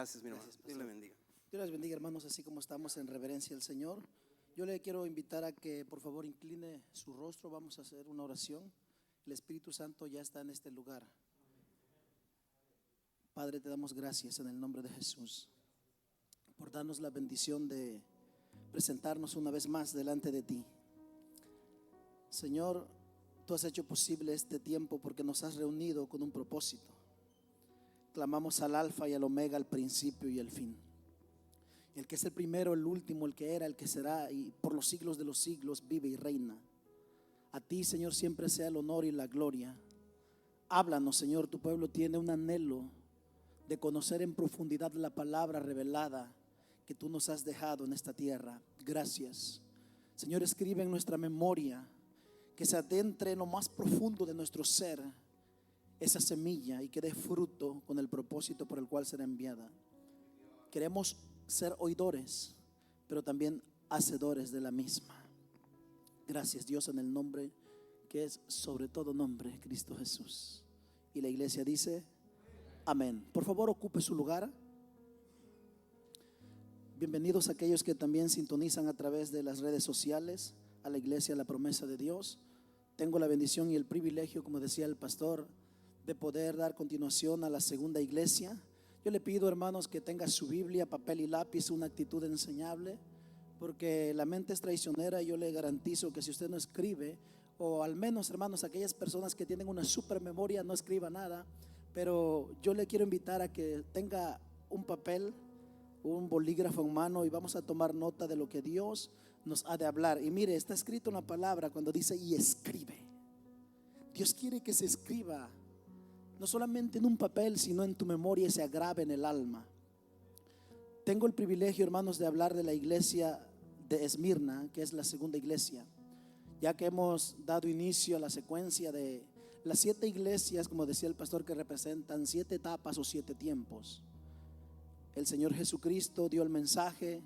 Gracias, mi hermano. Gracias, Dios pastor. le bendiga. Dios les bendiga, hermanos, así como estamos en reverencia al Señor. Yo le quiero invitar a que por favor incline su rostro. Vamos a hacer una oración. El Espíritu Santo ya está en este lugar. Padre, te damos gracias en el nombre de Jesús por darnos la bendición de presentarnos una vez más delante de ti. Señor, tú has hecho posible este tiempo porque nos has reunido con un propósito. Clamamos al Alfa y al Omega, al principio y al fin. El que es el primero, el último, el que era, el que será, y por los siglos de los siglos vive y reina. A ti, Señor, siempre sea el honor y la gloria. Háblanos, Señor, tu pueblo tiene un anhelo de conocer en profundidad la palabra revelada que tú nos has dejado en esta tierra. Gracias. Señor, escribe en nuestra memoria, que se adentre en lo más profundo de nuestro ser esa semilla y que dé fruto con el propósito por el cual será enviada. Queremos ser oidores, pero también hacedores de la misma. Gracias, Dios, en el nombre que es sobre todo nombre, Cristo Jesús. Y la iglesia dice amén. Por favor, ocupe su lugar. Bienvenidos a aquellos que también sintonizan a través de las redes sociales a la iglesia La Promesa de Dios. Tengo la bendición y el privilegio, como decía el pastor, de poder dar continuación a la segunda iglesia. Yo le pido, hermanos, que tenga su Biblia, papel y lápiz, una actitud enseñable, porque la mente es traicionera. Y yo le garantizo que si usted no escribe, o al menos, hermanos, aquellas personas que tienen una super memoria, no escriba nada, pero yo le quiero invitar a que tenga un papel, un bolígrafo en mano, y vamos a tomar nota de lo que Dios nos ha de hablar. Y mire, está escrito una palabra cuando dice y escribe. Dios quiere que se escriba, no solamente en un papel, sino en tu memoria, y se agrave en el alma. Tengo el privilegio, hermanos, de hablar de la iglesia de Esmirna, que es la segunda iglesia, ya que hemos dado inicio a la secuencia de las 7 iglesias, como decía el pastor, que representan 7 etapas o 7 tiempos. El Señor Jesucristo dio el mensaje.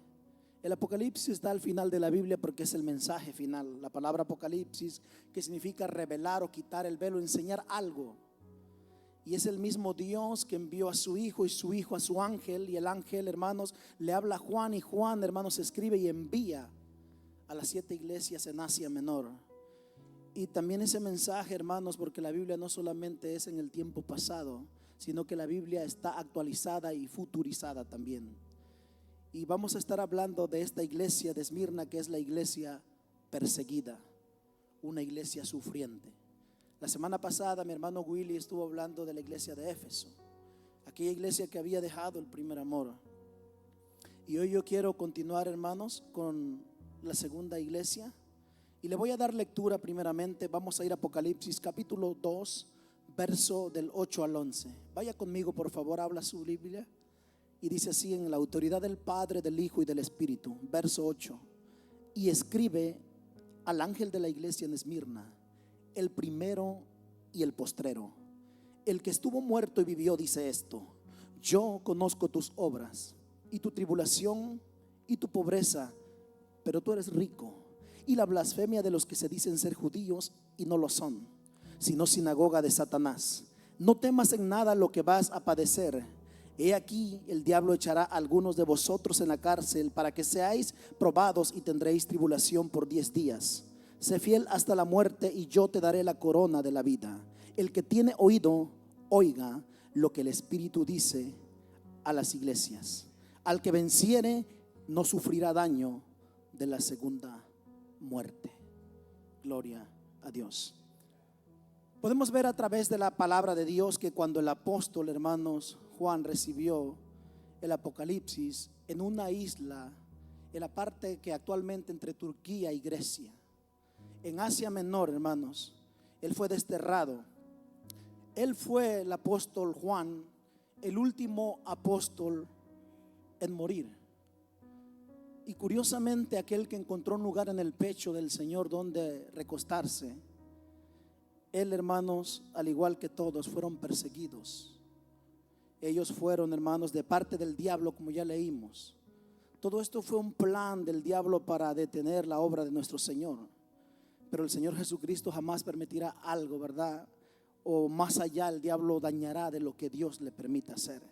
El Apocalipsis está al final de la Biblia porque es el mensaje final. La palabra Apocalipsis, que significa revelar o quitar el velo, enseñar algo. Y es el mismo Dios que envió a su Hijo, y su Hijo a su ángel. Y el ángel, hermanos, le habla a Juan, y Juan, hermanos, escribe y envía a las 7 iglesias en Asia Menor. Y también ese mensaje, hermanos, porque la Biblia no solamente es en el tiempo pasado, sino que la Biblia está actualizada y futurizada también. Y vamos a estar hablando de esta iglesia de Esmirna, que es la iglesia perseguida, una iglesia sufriente. La semana pasada mi hermano Willy estuvo hablando de la iglesia de Éfeso, aquella iglesia que había dejado el primer amor. Y hoy yo quiero continuar, hermanos, con la segunda iglesia. Y le voy a dar lectura primeramente. Vamos a ir a Apocalipsis capítulo 2, verso del 8 al 11. Vaya conmigo, por favor, habla su Biblia. Y dice así: en la autoridad del Padre, del Hijo y del Espíritu. Verso 8. Y escribe al ángel de la iglesia en Esmirna, el primero y el postrero, el que estuvo muerto y vivió, dice esto: yo conozco tus obras y tu tribulación y tu pobreza, pero tú eres rico, y la blasfemia de los que se dicen ser judíos y no lo son, sino sinagoga de Satanás. No temas en nada lo que vas a padecer. He aquí, el diablo echará a algunos de vosotros en la cárcel para que seáis probados, y tendréis tribulación por 10 días. Sé fiel hasta la muerte, y yo te daré la corona de la vida. El que tiene oído, oiga lo que el Espíritu dice a las iglesias. Al que venciere, no sufrirá daño de la segunda muerte. Gloria a Dios. Podemos ver a través de la palabra de Dios que cuando el apóstol, hermanos, Juan recibió el Apocalipsis en una isla, en la parte que actualmente entre Turquía y Grecia, en Asia Menor, hermanos, él fue desterrado. Él fue, el apóstol Juan, el último apóstol en morir. Y curiosamente, aquel que encontró un lugar en el pecho del Señor donde recostarse, él, hermanos, al igual que todos, fueron perseguidos. Ellos fueron, hermanos, de parte del diablo, como ya leímos. Todo esto fue un plan del diablo para detener la obra de nuestro Señor. Pero el Señor Jesucristo jamás permitirá algo, ¿verdad? O más allá, el diablo dañará de lo que Dios le permita hacer.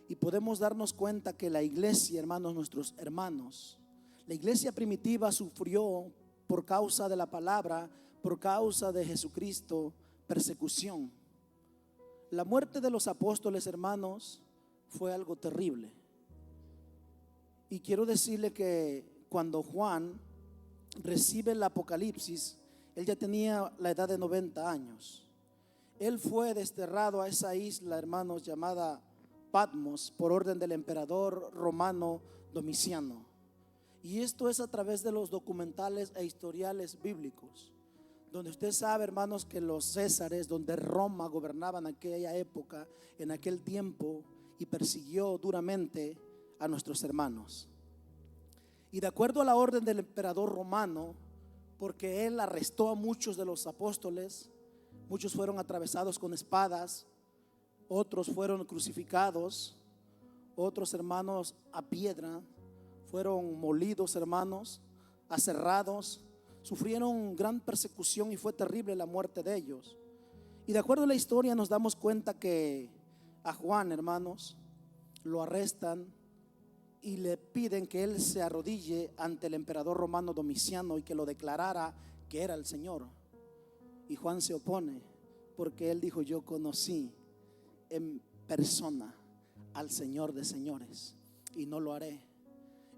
Y podemos darnos cuenta que la iglesia, hermanos, nuestros hermanos, la iglesia primitiva sufrió por causa de la palabra, por causa de Jesucristo, persecución. La muerte de los apóstoles, hermanos, fue algo terrible. Y quiero decirle que cuando Juan recibe el Apocalipsis, él ya tenía la edad de 90 años. Él fue desterrado a esa isla, hermanos, llamada Patmos, por orden del emperador romano Domiciano. Y esto es a través de los documentales e historiales bíblicos, donde usted sabe, hermanos, que los césares, donde Roma gobernaban en aquella época, en aquel tiempo, y persiguió duramente a nuestros hermanos. Y de acuerdo a la orden del emperador romano, porque él arrestó a muchos de los apóstoles, muchos fueron atravesados con espadas, otros fueron crucificados, otros, hermanos, a piedra, fueron molidos, hermanos, aserrados, sufrieron gran persecución y fue terrible la muerte de ellos. Y de acuerdo a la historia nos damos cuenta que a Juan, hermanos, lo arrestan y le piden que él se arrodille ante el emperador romano Domiciano y que lo declarara que era el Señor. Y Juan se opone porque él dijo: yo conocí en persona al Señor de señores y no lo haré.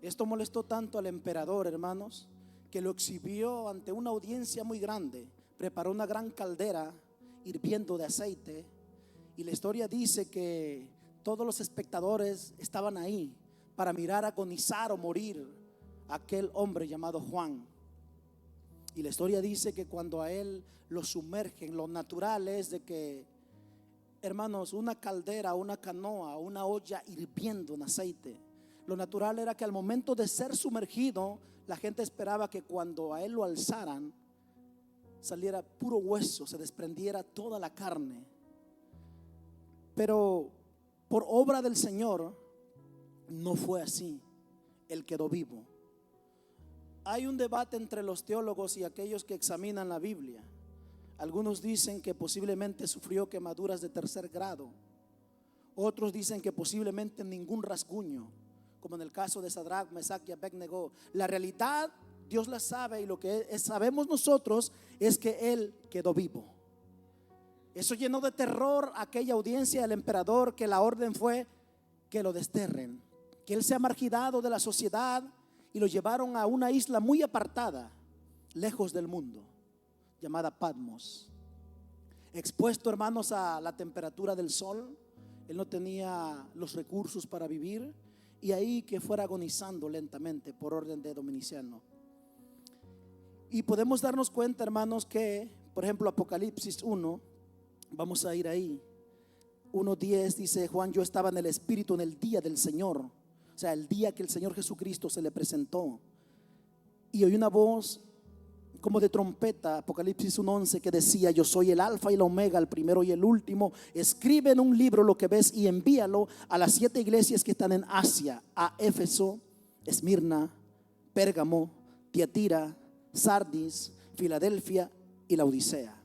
Esto molestó tanto al emperador, hermanos, que lo exhibió ante una audiencia muy grande. Preparó una gran caldera hirviendo de aceite, y la historia dice que todos los espectadores estaban ahí para mirar agonizar o morir a aquel hombre llamado Juan. Y la historia dice que cuando a él lo sumergen, lo natural es de que, hermanos, una caldera, una canoa, una olla hirviendo en aceite, lo natural era que al momento de ser sumergido, la gente esperaba que cuando a él lo alzaran saliera puro hueso, se desprendiera toda la carne. Pero por obra del Señor no fue así. Él quedó vivo. Hay un debate entre los teólogos y aquellos que examinan la Biblia. Algunos dicen que posiblemente sufrió quemaduras de tercer grado. Otros dicen que posiblemente ningún rasguño, como en el caso de Sadrach, Mesach y Abednego. La realidad Dios la sabe, y lo que sabemos nosotros es que él quedó vivo. Eso llenó de terror a aquella audiencia del emperador, que la orden fue que lo desterren, que él sea marginado de la sociedad, y lo llevaron a una isla muy apartada, lejos del mundo, llamada Patmos. Expuesto, hermanos, a la temperatura del sol. Él no tenía los recursos para vivir, y ahí que fuera agonizando lentamente por orden de Domiciano. Y podemos darnos cuenta, hermanos, que por ejemplo Apocalipsis 1, vamos a ir ahí, 1:10 dice Juan: yo estaba en el Espíritu en el día del Señor, o sea, el día que el Señor Jesucristo se le presentó, y oí una voz como de trompeta, Apocalipsis 1:11, que decía: yo soy el alfa y el omega, el primero y el último. Escribe en un libro lo que ves y envíalo a las 7 iglesias que están en Asia: a Éfeso, Esmirna, Pérgamo, Tiatira, Sardis, Filadelfia y la Odisea.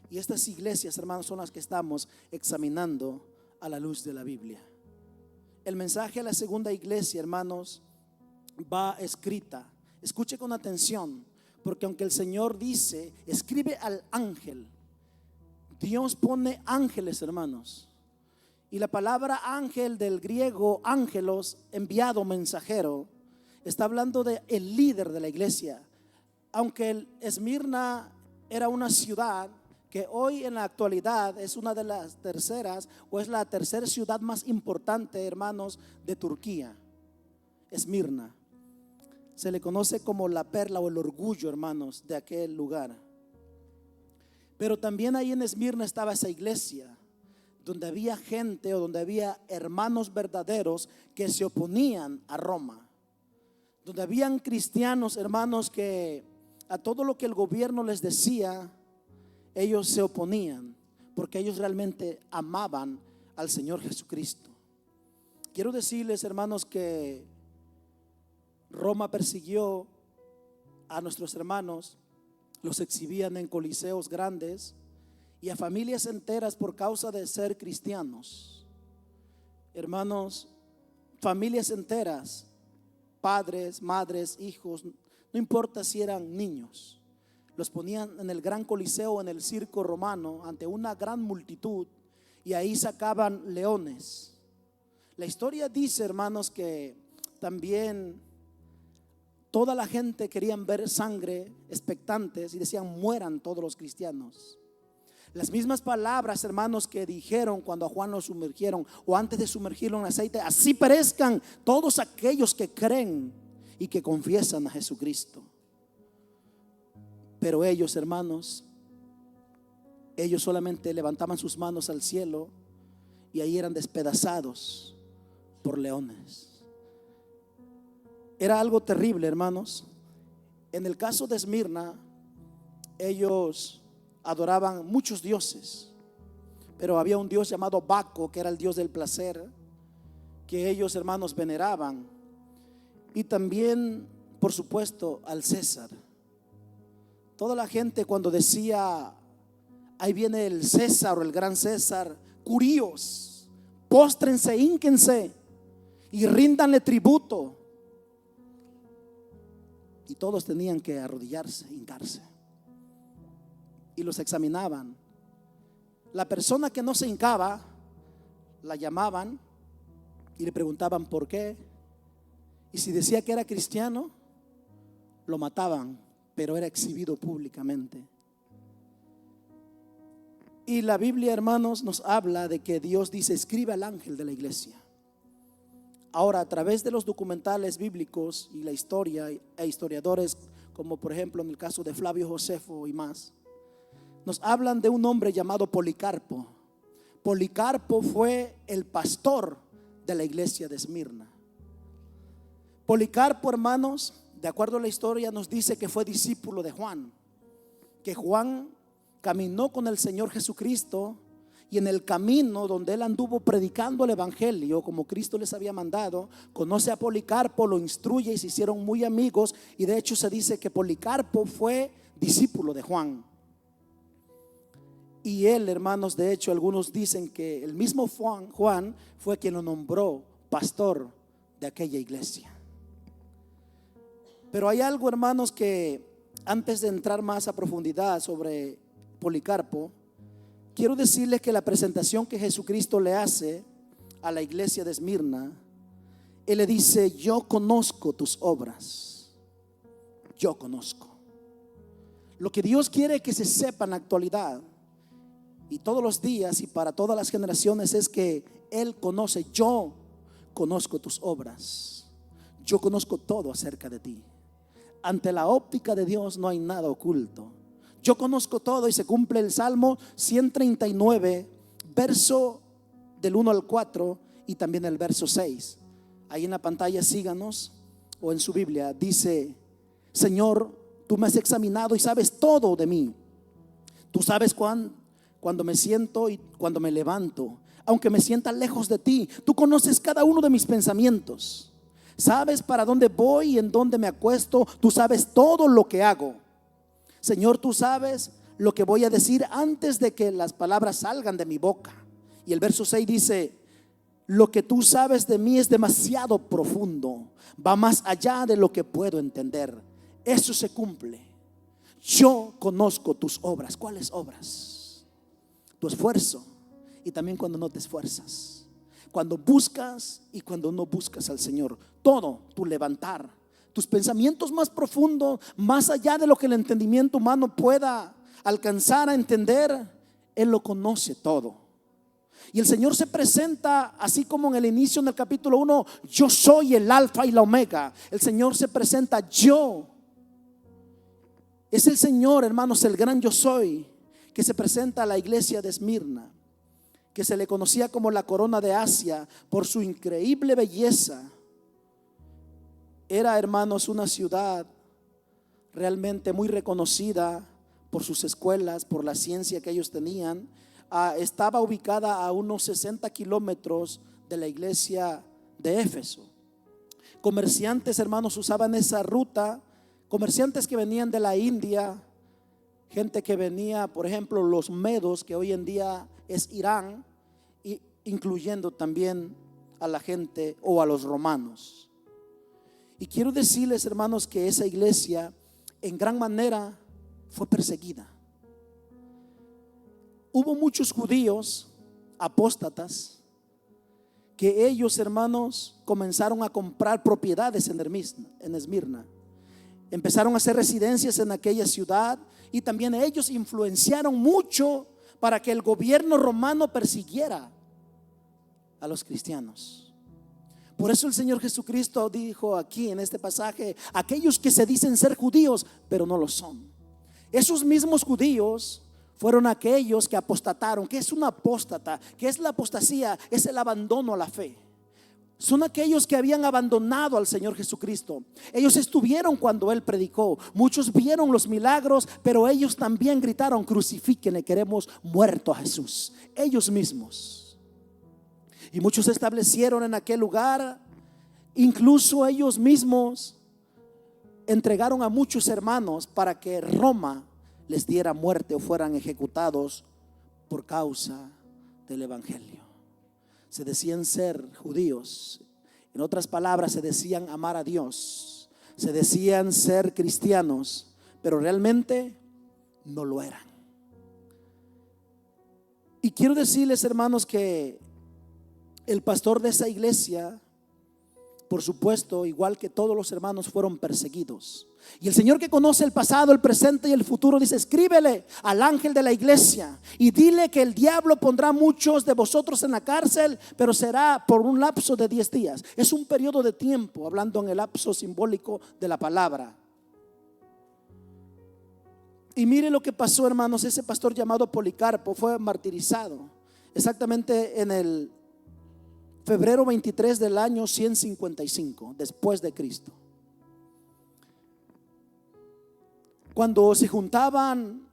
Y estas iglesias, hermanos, son las que estamos examinando a la luz de la Biblia. El mensaje a la segunda iglesia, hermanos, va escrita. Escuche con atención, porque aunque el Señor dice: escribe al ángel, Dios pone ángeles, hermanos. Y la palabra ángel, del griego ángelos, enviado, mensajero, está hablando de el líder de la iglesia. Aunque Esmirna era una ciudad que hoy en la actualidad es una de las terceras, o es la tercera ciudad más importante, hermanos, de Turquía. Esmirna se le conoce como la perla o el orgullo, hermanos, de aquel lugar. Pero también ahí en Esmirna estaba esa iglesia donde había gente, o donde había hermanos verdaderos que se oponían a Roma, donde habían cristianos, hermanos, que a todo lo que el gobierno les decía, ellos se oponían, porque ellos realmente amaban al Señor Jesucristo. Quiero decirles, hermanos, que Roma persiguió a nuestros hermanos, los exhibían en coliseos grandes, y a familias enteras por causa de ser cristianos. hermanos, familias enteras, padres, madres, hijos, no importa si eran niños, los ponían en el gran coliseo, en el circo romano, ante una gran multitud, y ahí sacaban leones. La historia dice, hermanos, que también toda la gente querían ver sangre, expectantes, y decían: mueran todos los cristianos. Las mismas palabras, hermanos, que dijeron cuando a Juan lo sumergieron, o antes de sumergirlo en aceite: así perezcan todos aquellos que creen y que confiesan a Jesucristo. Pero ellos, hermanos, ellos solamente levantaban sus manos al cielo y ahí eran despedazados por leones. Era algo terrible, hermanos. En el caso de Esmirna, ellos adoraban muchos dioses, pero había un dios llamado Baco, que era el dios del placer, que ellos, hermanos, veneraban. Y también, por supuesto, al César. Toda la gente, cuando decía: ahí viene el César o el gran César, curíos, póstrense, hínquense y ríndanle tributo. Y todos tenían que arrodillarse, hincarse. Y los examinaban. La persona que no se hincaba, la llamaban y le preguntaban por qué. Y si decía que era cristiano, lo mataban, pero era exhibido públicamente. Y la Biblia, hermanos, nos habla de que Dios dice: escribe al ángel de la iglesia. Ahora, a través de los documentales bíblicos y la historia e historiadores, como por ejemplo en el caso de Flavio Josefo y más, nos hablan de un hombre llamado Policarpo. Policarpo fue el pastor de la iglesia de Esmirna. Policarpo, hermanos, de acuerdo a la historia, nos dice que fue discípulo de Juan, que Juan caminó con el Señor Jesucristo, y en el camino donde él anduvo predicando el evangelio como Cristo les había mandado, conoce a Policarpo, lo instruye y se hicieron muy amigos. Y de hecho se dice que Policarpo fue discípulo de Juan. Y él, hermanos, de hecho algunos dicen que el mismo Juan fue quien lo nombró pastor de aquella iglesia. Pero hay algo, hermanos, que antes de entrar más a profundidad sobre Policarpo, quiero decirles que la presentación que Jesucristo le hace a la iglesia de Esmirna, Él le dice: yo conozco tus obras. Yo conozco. Lo que Dios quiere que se sepa en la actualidad y todos los días y para todas las generaciones es que Él conoce. Yo conozco tus obras. Yo conozco todo acerca de ti. Ante la óptica de Dios no hay nada oculto. Yo conozco todo, y se cumple el Salmo 139, verso del 1 al 4 y también el verso 6. Ahí en la pantalla, síganos, o en su Biblia, dice: Señor, tú me has examinado y sabes todo de mí. Tú sabes cuando me siento y cuando me levanto. Aunque me sienta lejos de ti, tú conoces cada uno de mis pensamientos. Sabes para dónde voy y en dónde me acuesto. Tú sabes todo lo que hago. Señor, tú sabes lo que voy a decir antes de que las palabras salgan de mi boca. Y el verso 6 dice: lo que tú sabes de mí es demasiado profundo, va más allá de lo que puedo entender. Eso se cumple. Yo conozco tus obras. ¿Cuáles obras? Tu esfuerzo y también cuando no te esfuerzas, cuando buscas y cuando no buscas al Señor. Todo tu levantar, tus pensamientos más profundos, más allá de lo que el entendimiento humano pueda alcanzar a entender, Él lo conoce todo. Y el Señor se presenta así como en el inicio, en el capítulo 1: yo soy el alfa y la omega. El Señor se presenta: yo. Es el Señor, hermanos, el gran yo soy, que se presenta a la iglesia de Esmirna, que se le conocía como la corona de Asia por su increíble belleza. Era, hermanos, una ciudad realmente muy reconocida por sus escuelas, por la ciencia que ellos tenían. Estaba ubicada a unos 60 kilómetros de la iglesia de Éfeso. Comerciantes, hermanos, usaban esa ruta. Comerciantes que venían de la India, gente que venía, por ejemplo, los medos, que hoy en día es Irán, incluyendo también a la gente o a los romanos. Y quiero decirles, hermanos, que esa iglesia en gran manera fue perseguida. Hubo muchos judíos apóstatas que ellos, hermanos, comenzaron a comprar propiedades en Esmirna. Empezaron a hacer residencias en aquella ciudad y también ellos influenciaron mucho para que el gobierno romano persiguiera a los cristianos. Por eso el Señor Jesucristo dijo aquí en este pasaje: aquellos que se dicen ser judíos, pero no lo son. Esos mismos judíos fueron aquellos que apostataron. ¿Qué es un apóstata? ¿Qué es la apostasía? Es el abandono a la fe. Son aquellos que habían abandonado al Señor Jesucristo. Ellos estuvieron cuando Él predicó. Muchos vieron los milagros, pero ellos también gritaron: crucifíquenle, queremos muerto a Jesús. Ellos mismos. Y muchos se establecieron en aquel lugar. Incluso ellos mismos entregaron a muchos hermanos para que Roma les diera muerte o fueran ejecutados por causa del evangelio. Se decían ser judíos, en otras palabras se decían amar a Dios, se decían ser cristianos, pero realmente no lo eran. Y quiero decirles, hermanos, que el pastor de esa iglesia, por supuesto, igual que todos los hermanos, fueron perseguidos. Y el Señor, que conoce el pasado, el presente y el futuro, dice: escríbele al ángel de la iglesia y dile que el diablo pondrá muchos de vosotros en la cárcel, pero será por un lapso de 10 días. Es un periodo de tiempo, hablando en el lapso simbólico de la palabra. Y mire lo que pasó, hermanos. Ese pastor llamado Policarpo fue martirizado exactamente en el febrero 23 del año 155 después de Cristo. Cuando se juntaban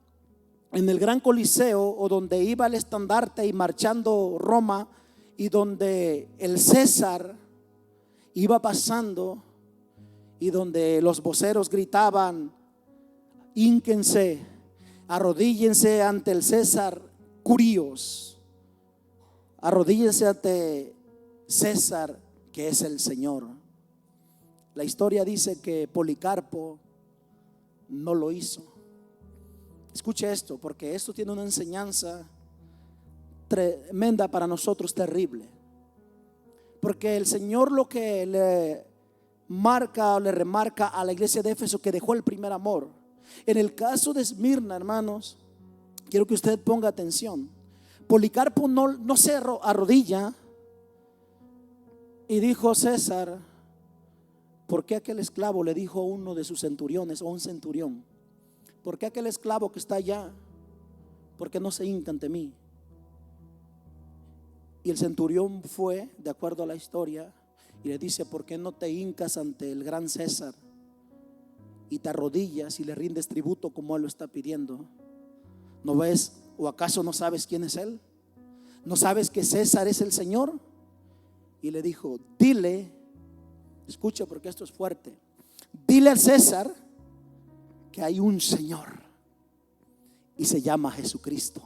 en el gran coliseo, o donde iba el estandarte y marchando Roma, y donde el César iba pasando, y donde los voceros gritaban: hínquense, arrodíllense ante el César Curios, arrodíllense ante César, que es el Señor. La historia dice que Policarpo no lo hizo. Escuche esto, porque esto tiene una enseñanza tremenda para nosotros, terrible. Porque el Señor lo que le marca o le remarca a la iglesia de Éfeso, que dejó el primer amor. En el caso de Esmirna, hermanos, quiero que usted ponga atención. Policarpo no se arrodilla y dijo: César, ¿por qué aquel esclavo? Le dijo uno de sus centuriones, o un centurión: ¿por qué aquel esclavo que está allá, por qué no se hinca ante mí? Y el centurión fue, de acuerdo a la historia, y le dice: ¿por qué no te hincas ante el gran César y te arrodillas y le rindes tributo como él lo está pidiendo? ¿No ves, o acaso no sabes quién es él? ¿No sabes que César es el Señor? Y le dijo: dile, escucha porque esto es fuerte, dile al César que hay un Señor y se llama Jesucristo.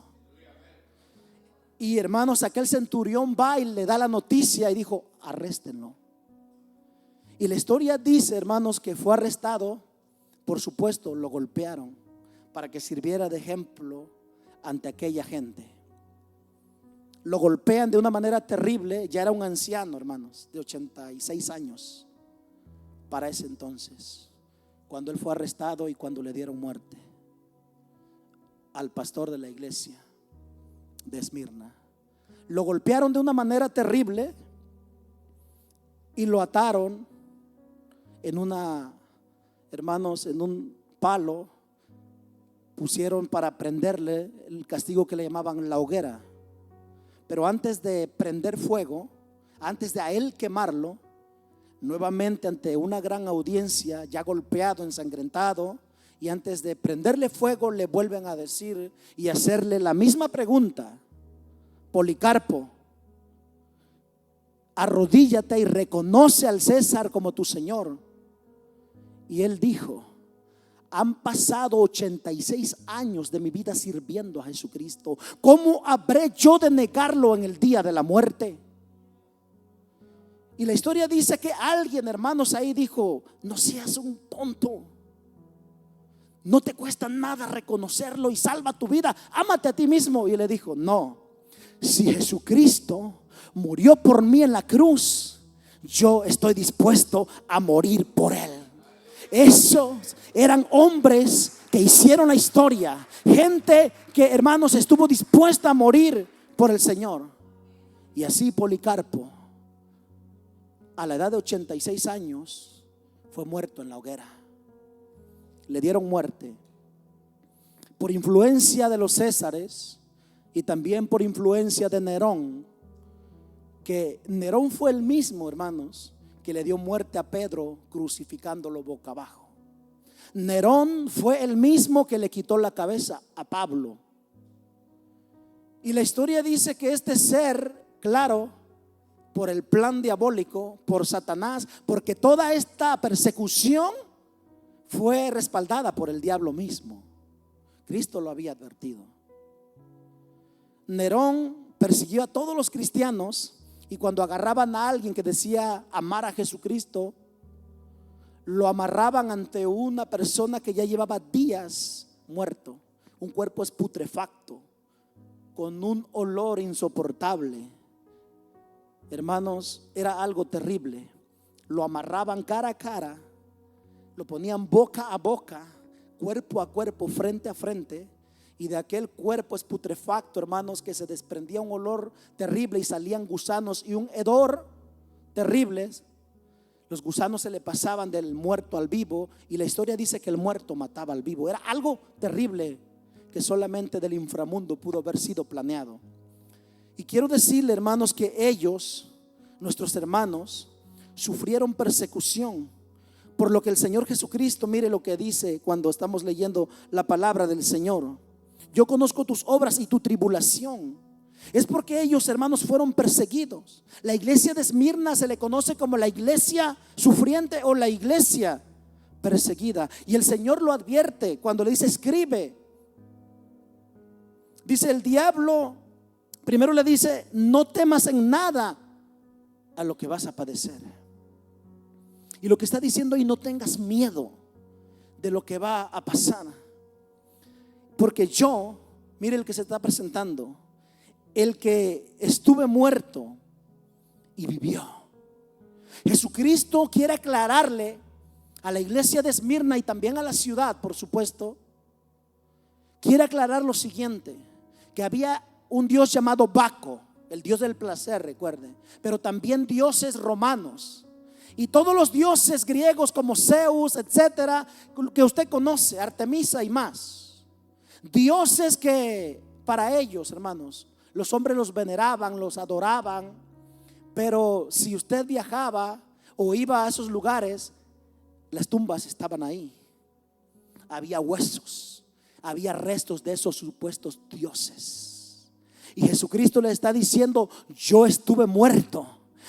Y hermanos, aquel centurión va y le da la noticia y dijo: arréstenlo. Y la historia dice, hermanos, que fue arrestado. Por supuesto, lo golpearon para que sirviera de ejemplo ante aquella gente. Lo golpean de una manera terrible. Ya era un anciano, hermanos, de 86 años para ese entonces, cuando él fue arrestado y cuando le dieron muerte al pastor de la iglesia de Esmirna. Lo golpearon de una manera terrible y lo ataron en hermanos, en un palo. Pusieron para prenderle el castigo que le llamaban la hoguera. Pero antes de prender fuego, antes de a él quemarlo, nuevamente ante una gran audiencia, ya golpeado, ensangrentado, y antes de prenderle fuego, le vuelven a decir y hacerle la misma pregunta: Policarpo, arrodíllate y reconoce al César como tu Señor. Y él dijo: han pasado 86 años de mi vida sirviendo a Jesucristo. ¿Cómo habré yo de negarlo en el día de la muerte? Y la historia dice que alguien, hermanos, ahí dijo: no seas un tonto, no te cuesta nada reconocerlo y salva tu vida, ámate a ti mismo. Y le dijo: no, si Jesucristo murió por mí en la cruz, yo estoy dispuesto a morir por él. Esos eran hombres que hicieron la historia, gente que, hermanos, estuvo dispuesta a morir por el Señor. Y así Policarpo, a la edad de 86 años, fue muerto en la hoguera. Le dieron muerte por influencia de los Césares y también por influencia de Nerón, que Nerón fue el mismo, hermanos, que le dio muerte a Pedro crucificándolo boca abajo. Nerón fue el mismo que le quitó la cabeza a Pablo. Y la historia dice que este ser, claro, por el plan diabólico, por Satanás, porque toda esta persecución fue respaldada por el diablo mismo. Cristo lo había advertido. Nerón persiguió a todos los cristianos, y cuando agarraban a alguien que decía amar a Jesucristo, lo amarraban ante una persona que ya llevaba días muerto, un cuerpo putrefacto, con un olor insoportable. Hermanos, era algo terrible. Lo amarraban cara a cara, lo ponían boca a boca, cuerpo a cuerpo, frente a frente, y de aquel cuerpo putrefacto, hermanos, que se desprendía un olor terrible y salían gusanos y un hedor terrible. Los gusanos se le pasaban del muerto al vivo, y la historia dice que el muerto mataba al vivo. Era algo terrible que solamente del inframundo pudo haber sido planeado. Y quiero decirle, hermanos, que ellos, nuestros hermanos, sufrieron persecución, por lo que el Señor Jesucristo, mire lo que dice cuando estamos leyendo la palabra del Señor: yo conozco tus obras y tu tribulación. Es porque ellos, hermanos, fueron perseguidos. La iglesia de Esmirna se le conoce como la iglesia sufriente o la iglesia perseguida. Y el Señor lo advierte cuando le dice: escribe. Dice el diablo, primero le dice: no temas en nada a lo que vas a padecer. Y lo que está diciendo: y no tengas miedo de lo que va a pasar, porque yo, mire el que se está presentando, el que estuve muerto y vivió. Jesucristo quiere aclararle a la iglesia de Esmirna y también a la ciudad, por supuesto. Quiere aclarar lo siguiente: que había un dios llamado Baco, el dios del placer, recuerde, pero también dioses romanos. Y todos los dioses griegos como Zeus, etcétera, que usted conoce, Artemisa y más. Dioses que para ellos, hermanos, los hombres los veneraban, los adoraban. Pero si usted viajaba o iba a esos lugares, las tumbas estaban ahí. Había huesos, había restos de esos supuestos dioses. Y Jesucristo le está diciendo: yo estuve muerto,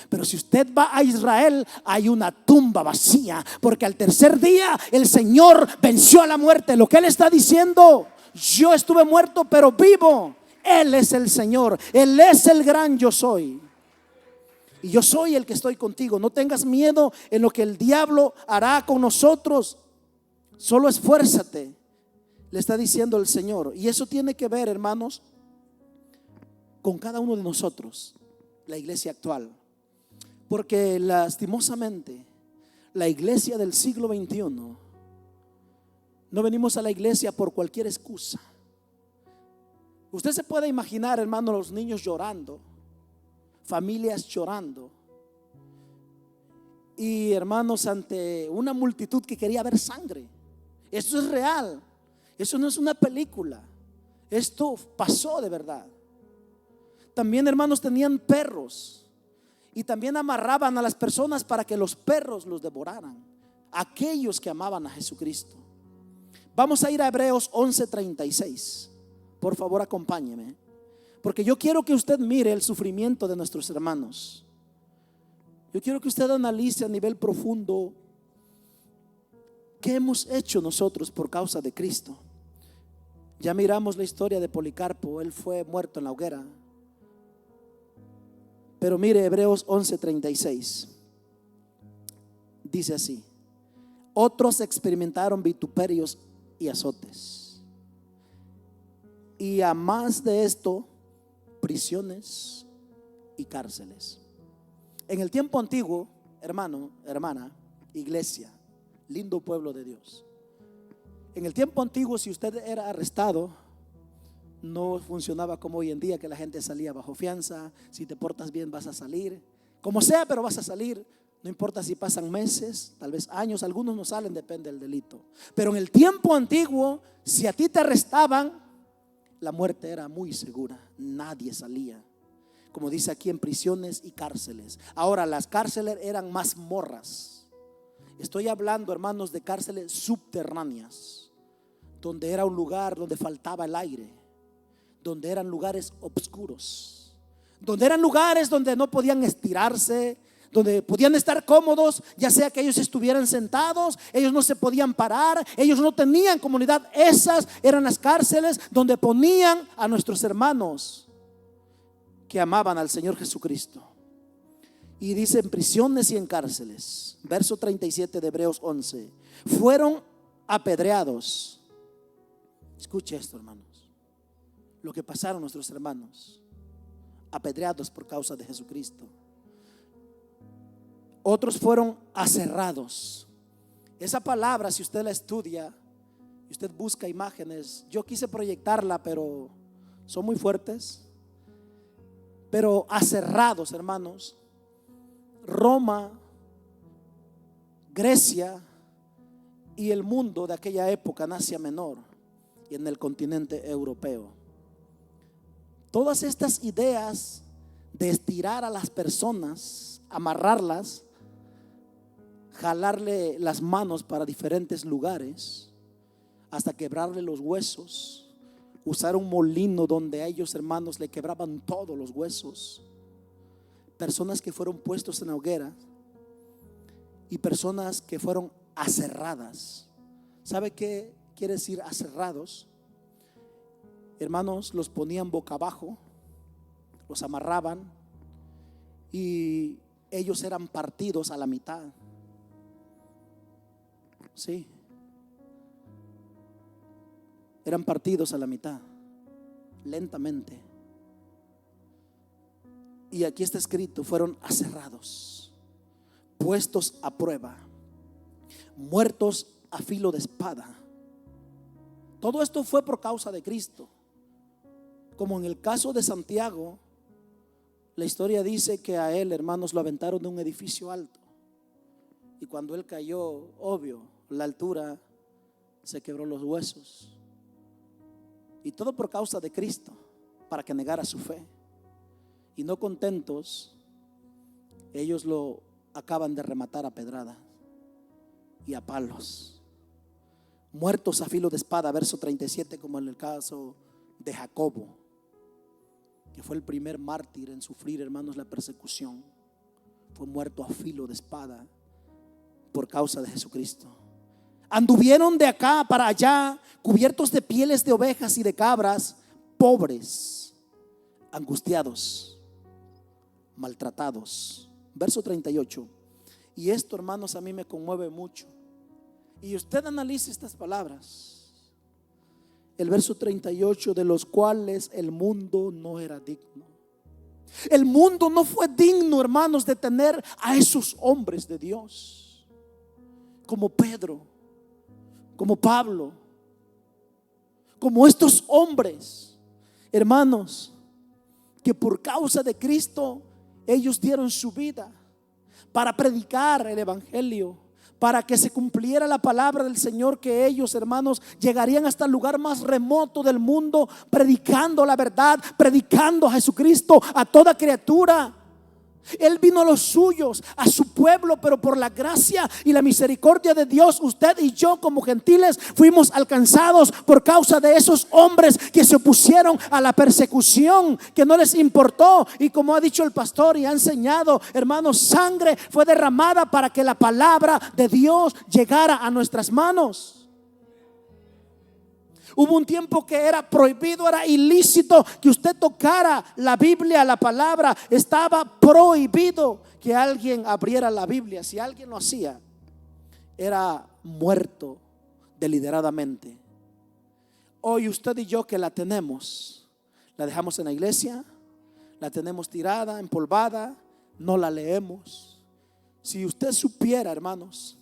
pero si usted va a Israel, hay una tumba vacía, porque al tercer día el Señor venció a la muerte. Lo que Él está diciendo: yo estuve muerto pero vivo. Él es el Señor, Él es el gran yo soy, y yo soy el que estoy contigo. No tengas miedo en lo que el diablo hará con nosotros, solo esfuérzate, le está diciendo el Señor. Y eso tiene que ver, hermanos, con cada uno de nosotros, la iglesia actual. Porque lastimosamente la iglesia del siglo XXI, no venimos a la iglesia por cualquier excusa. Usted se puede imaginar, hermano, los niños llorando, familias llorando, y hermanos, ante una multitud que quería ver sangre. Esto es real, eso no es una película, esto pasó de verdad. También, hermanos, tenían perros y también amarraban a las personas para que los perros los devoraran, aquellos que amaban a Jesucristo. Vamos a ir a Hebreos 11:36. Por favor, acompáñeme, porque yo quiero que usted mire el sufrimiento de nuestros hermanos. Yo quiero que usted analice a nivel profundo qué hemos hecho nosotros por causa de Cristo. Ya miramos la historia de Policarpo, él fue muerto en la hoguera. Pero mire Hebreos 11:36. dice así: otros experimentaron vituperios y azotes, y a más de esto, prisiones y cárceles. En el tiempo antiguo, hermano, hermana, iglesia, lindo pueblo de Dios, en el tiempo antiguo, si usted era arrestado, no funcionaba como hoy en día, que la gente salía bajo fianza. Si te portas bien vas a salir, como sea, pero vas a salir. No importa si pasan meses, tal vez años, algunos no salen, depende del delito. Pero en el tiempo antiguo, si a ti te arrestaban, la muerte era muy segura, nadie salía. Como dice aquí, en prisiones y cárceles. Ahora, las cárceles eran mazmorras. Estoy hablando, hermanos, de cárceles subterráneas, donde era un lugar donde faltaba el aire, donde eran lugares oscuros, donde eran lugares donde no podían estirarse, donde podían estar cómodos, ya sea que ellos estuvieran sentados, ellos no se podían parar, ellos no tenían comunidad. Esas eran las cárceles donde ponían a nuestros hermanos que amaban al Señor Jesucristo. Y dice: en prisiones y en cárceles. Verso 37 de Hebreos 11. Fueron apedreados. Escuche esto, hermanos, lo que pasaron nuestros hermanos, apedreados por causa de Jesucristo. Otros fueron aserrados. Esa palabra, si usted la estudia y usted busca imágenes, yo quise proyectarla, pero son muy fuertes. Pero aserrados, hermanos, Roma, Grecia y el mundo de aquella época en Asia Menor y en el continente europeo, todas estas ideas de estirar a las personas, amarrarlas, jalarle las manos para diferentes lugares hasta quebrarle los huesos, usar un molino donde a ellos, hermanos, le quebraban todos los huesos, personas que fueron puestos en la hoguera y personas que fueron aserradas. ¿Sabe qué quiere decir aserrados? Hermanos, los ponían boca abajo, los amarraban y ellos eran partidos a la mitad. Sí, eran partidos a la mitad, lentamente. Y aquí está escrito: fueron aserrados, puestos a prueba, muertos a filo de espada. Todo esto fue por causa de Cristo. Como en el caso de Santiago, la historia dice que a él, hermanos, lo aventaron de un edificio alto, y cuando él cayó, obvio, la altura, se quebró los huesos. Y todo por causa de Cristo, para que negara su fe. Y no contentos, ellos lo acaban de rematar a pedradas y a palos, muertos a filo de espada. Verso 37, como en el caso de Jacobo, que fue el primer mártir en sufrir, hermanos, la persecución. Fue muerto a filo de espada por causa de Jesucristo. Anduvieron de acá para allá, cubiertos de pieles de ovejas y de cabras, pobres, angustiados, maltratados. Verso 38. Y esto, hermanos, a mí me conmueve mucho. Y usted analice estas palabras. El verso 38: de los cuales el mundo no era digno. El mundo no fue digno, hermanos, de tener a esos hombres de Dios, como Pedro, como Pablo, como estos hombres, hermanos, que por causa de Cristo ellos dieron su vida para predicar el evangelio, para que se cumpliera la palabra del Señor, que ellos, hermanos, llegarían hasta el lugar más remoto del mundo, predicando la verdad, predicando a Jesucristo a toda criatura. Él vino a los suyos, a su pueblo, pero por la gracia y la misericordia de Dios, usted y yo como gentiles fuimos alcanzados por causa de esos hombres que se opusieron a la persecución, que no les importó. Y como ha dicho el pastor y ha enseñado, hermanos, sangre fue derramada para que la palabra de Dios llegara a nuestras manos. Hubo un tiempo que era prohibido, era ilícito que usted tocara la Biblia, la palabra. Estaba prohibido que alguien abriera la Biblia. Si alguien lo hacía, era muerto deliberadamente. Hoy usted y yo que la tenemos, la dejamos en la iglesia, la tenemos tirada, empolvada, no la leemos. Si usted supiera, hermanos,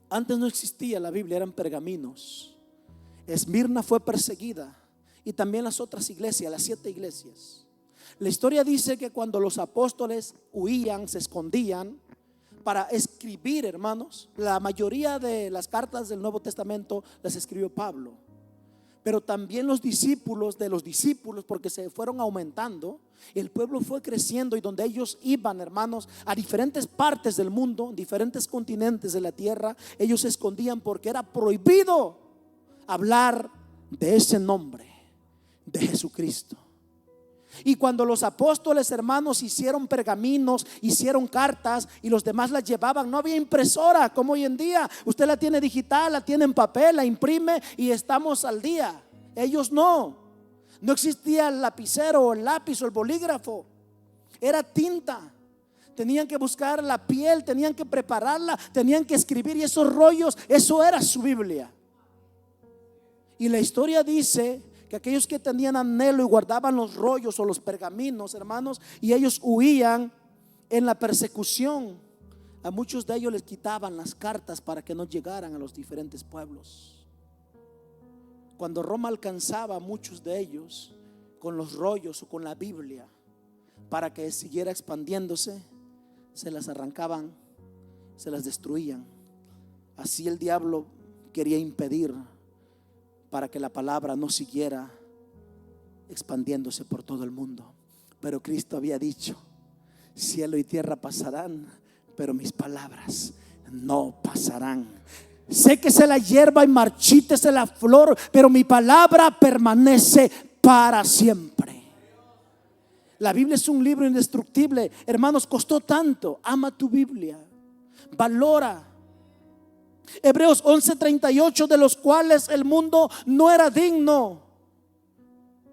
antes no existía la Biblia, eran pergaminos. Esmirna fue perseguida y también las otras iglesias, las 7 iglesias. La historia dice que cuando los apóstoles huían, se escondían para escribir, hermanos, la mayoría de las cartas del Nuevo Testamento las escribió Pablo. Pero también los discípulos de los discípulos, porque se fueron aumentando, el pueblo fue creciendo, y donde ellos iban, hermanos, a diferentes partes del mundo, diferentes continentes de la tierra, ellos se escondían porque era prohibido hablar de ese nombre, de Jesucristo. Y cuando los apóstoles, hermanos, hicieron pergaminos, hicieron cartas y los demás las llevaban, no había impresora como hoy en día. Usted la tiene digital, la tiene en papel, la imprime y estamos al día. Ellos no existía el lapicero o el lápiz o el bolígrafo, era tinta. Tenían que buscar la piel, tenían que prepararla, tenían que escribir, y esos rollos, eso era su Biblia. Y la historia dice que aquellos que tenían anhelo y guardaban los rollos o los pergaminos, hermanos, y ellos huían en la persecución, a muchos de ellos les quitaban las cartas para que no llegaran a los diferentes pueblos. Cuando Roma alcanzaba a muchos de ellos con los rollos o con la Biblia para que siguiera expandiéndose, se las arrancaban, se las destruían. Así el diablo quería impedir para que la palabra no siguiera expandiéndose por todo el mundo. Pero Cristo había dicho: cielo y tierra pasarán, pero mis palabras no pasarán. Séquese la hierba y marchítese la flor, pero mi palabra permanece para siempre. La Biblia es un libro indestructible, hermanos, costó tanto. Ama tu Biblia, valora. Hebreos 11:38, de los cuales el mundo no era digno,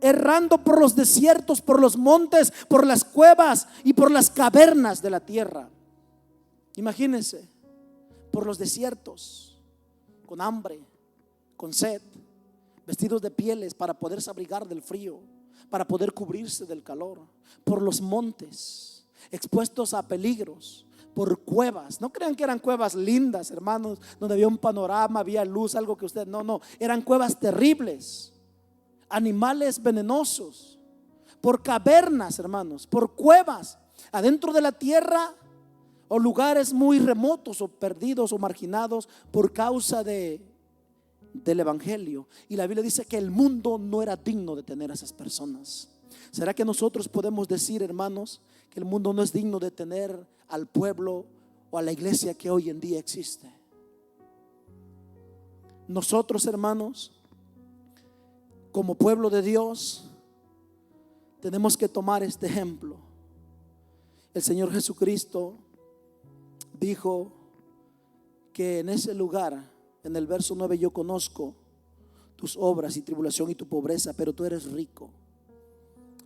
errando por los desiertos, por los montes, por las cuevas y por las cavernas de la tierra. Imagínense, por los desiertos, con hambre, con sed, vestidos de pieles para poderse abrigar del frío, para poder cubrirse del calor, por los montes, expuestos a peligros, por cuevas. No crean que eran cuevas lindas, hermanos, donde había un panorama, había luz, algo que usted, no, eran cuevas terribles, animales venenosos, por cavernas, hermanos, por cuevas, adentro de la tierra, o lugares muy remotos o perdidos o marginados por causa del evangelio. Y la Biblia dice que el mundo no era digno de tener a esas personas. ¿Será que nosotros podemos decir, hermanos, que el mundo no es digno de tener al pueblo o a la iglesia que hoy en día existe? Nosotros, hermanos, como pueblo de Dios, tenemos que tomar este ejemplo. El Señor Jesucristo dijo que en ese lugar, en el verso 9, yo conozco tus obras y tribulación y tu pobreza, pero tú eres rico.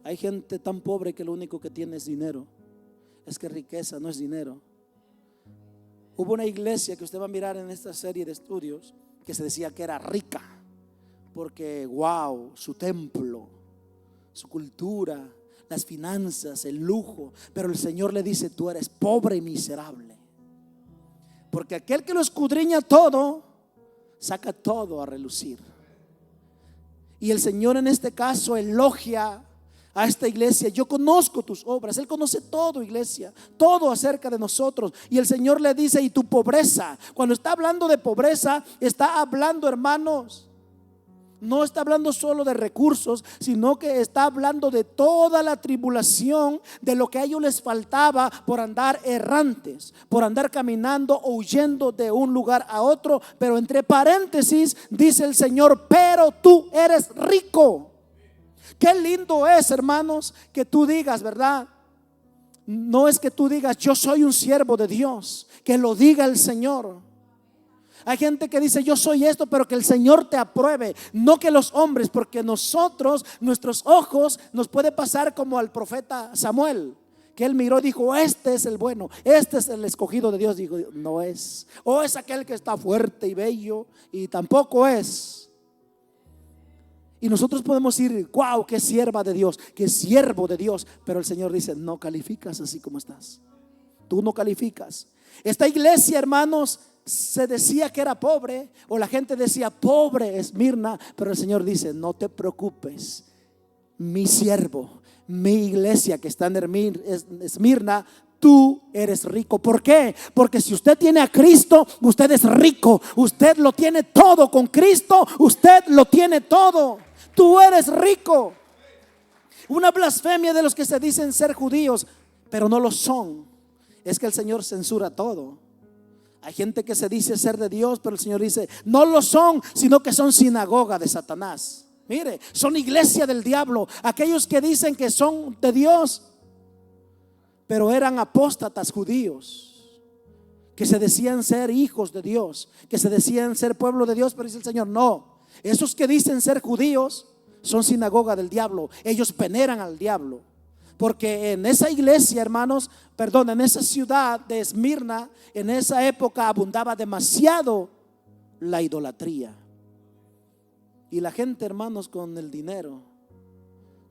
Hay gente tan pobre que lo único que tiene es dinero. Es que riqueza no es dinero. Hubo una iglesia que usted va a mirar en esta serie de estudios que se decía que era rica, porque wow, su templo, su cultura, las finanzas, el lujo. Pero el Señor le dice: tú eres pobre y miserable, porque aquel que lo escudriña todo, saca todo a relucir. Y el Señor en este caso elogia a esta iglesia: yo conozco tus obras. Él conoce todo, iglesia, todo acerca de nosotros. Y el Señor le dice: y tu pobreza. Cuando está hablando de pobreza, está hablando, hermanos, no está hablando solo de recursos, sino que está hablando de toda la tribulación, de lo que a ellos les faltaba por andar errantes, por andar caminando o huyendo de un lugar a otro. Pero entre paréntesis dice el Señor: pero tú eres rico. Qué lindo es, hermanos, que tú digas, ¿verdad? No es que tú digas: yo soy un siervo de Dios, que lo diga el Señor. Hay gente que dice: yo soy esto, pero que el Señor te apruebe, no que los hombres, porque nosotros, nuestros ojos, nos puede pasar como al profeta Samuel, que él miró y dijo: este es el bueno, este es el escogido de Dios. Dijo: no es. O es aquel que está fuerte y bello, y tampoco es. Y nosotros podemos decir: wow, qué sierva de Dios, qué siervo de Dios. Pero el Señor dice: no calificas así como estás. Tú no calificas. Esta iglesia, hermanos, se decía que era pobre, o la gente decía: pobre Esmirna. Pero el Señor dice: no te preocupes, mi siervo, mi iglesia que está en Esmirna, tú eres rico. ¿Por qué? Porque si usted tiene a Cristo, usted es rico. Usted lo tiene todo. Con Cristo usted lo tiene todo. Tú eres rico. Una blasfemia de los que se dicen ser judíos, pero no lo son, es que el Señor censura todo. Hay gente que se dice ser de Dios, pero el Señor dice: no lo son, sino que son sinagoga de Satanás. Mire, son iglesia del diablo. Aquellos que dicen que son de Dios, pero eran apóstatas judíos, que se decían ser hijos de Dios, que se decían ser pueblo de Dios. Pero dice el Señor: no, esos que dicen ser judíos son sinagoga del diablo. Ellos veneran al diablo. Porque en esa iglesia, hermanos, en esa ciudad de Esmirna, en esa época abundaba demasiado la idolatría. Y la gente, hermanos, con el dinero.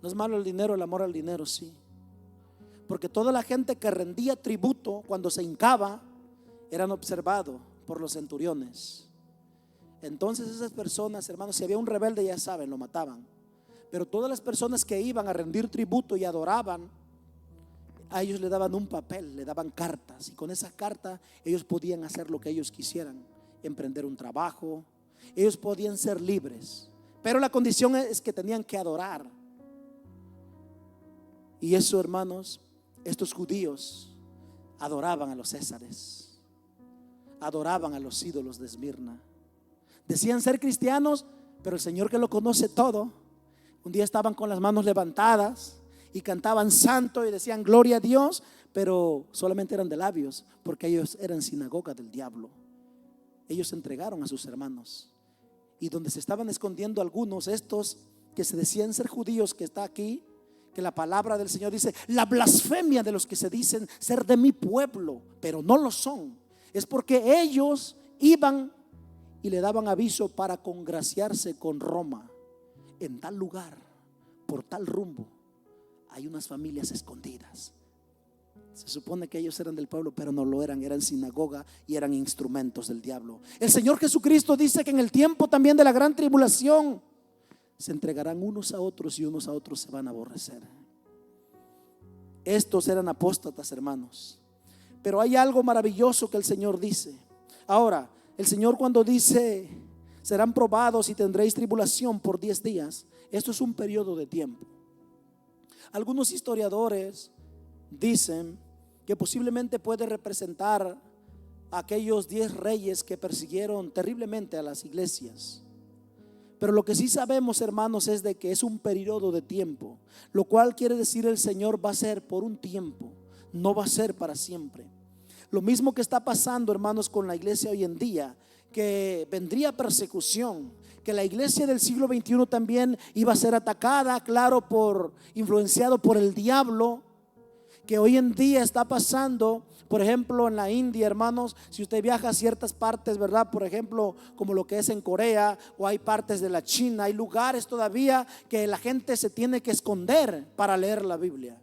No es malo el dinero, el amor al dinero sí. Porque toda la gente que rendía tributo cuando se hincaba eran observados por los centuriones. Entonces esas personas, hermanos, si había un rebelde, ya saben, lo mataban. Pero todas las personas que iban a rendir tributo y adoraban, a ellos le daban un papel, le daban cartas, y con esa carta ellos podían hacer lo que ellos quisieran, emprender un trabajo, ellos podían ser libres. Pero la condición es que tenían que adorar. Y eso, hermanos, estos judíos adoraban a los césares, adoraban a los ídolos de Esmirna. Decían ser cristianos, pero el Señor, que lo conoce todo, un día estaban con las manos levantadas y cantaban santo y decían gloria a Dios, pero solamente eran de labios, porque ellos eran sinagoga del diablo. Ellos se entregaron a sus hermanos. Y donde se estaban escondiendo algunos, estos que se decían ser judíos, que está aquí, que la palabra del Señor dice: la blasfemia de los que se dicen ser de mi pueblo, pero no lo son. Es porque ellos iban y le daban aviso para congraciarse con Roma. En tal lugar, por tal rumbo, hay unas familias escondidas. Se supone que ellos eran del pueblo, pero no lo eran. Eran sinagoga y eran instrumentos del diablo. El Señor Jesucristo dice que en el tiempo también de la gran tribulación se entregarán unos a otros y unos a otros se van a aborrecer. Estos eran apóstatas, hermanos. Pero hay algo maravilloso que el Señor dice. Ahora, el Señor, cuando dice: serán probados y tendréis tribulación por 10 días, esto es un periodo de tiempo. Algunos historiadores dicen que posiblemente puede representar a aquellos 10 reyes que persiguieron terriblemente a las iglesias. Pero lo que sí sabemos, hermanos, es de que es un periodo de tiempo, lo cual quiere decir el Señor va a ser por un tiempo, no va a ser para siempre. Lo mismo que está pasando, hermanos, con la iglesia hoy en día, que vendría persecución, que la iglesia del siglo XXI también iba a ser atacada, claro, influenciado por el diablo, que hoy en día está pasando. Por ejemplo, en la India, hermanos, si usted viaja a ciertas partes, ¿verdad? Por ejemplo, como lo que es en Corea, o hay partes de la China, hay lugares todavía que la gente se tiene que esconder para leer la Biblia.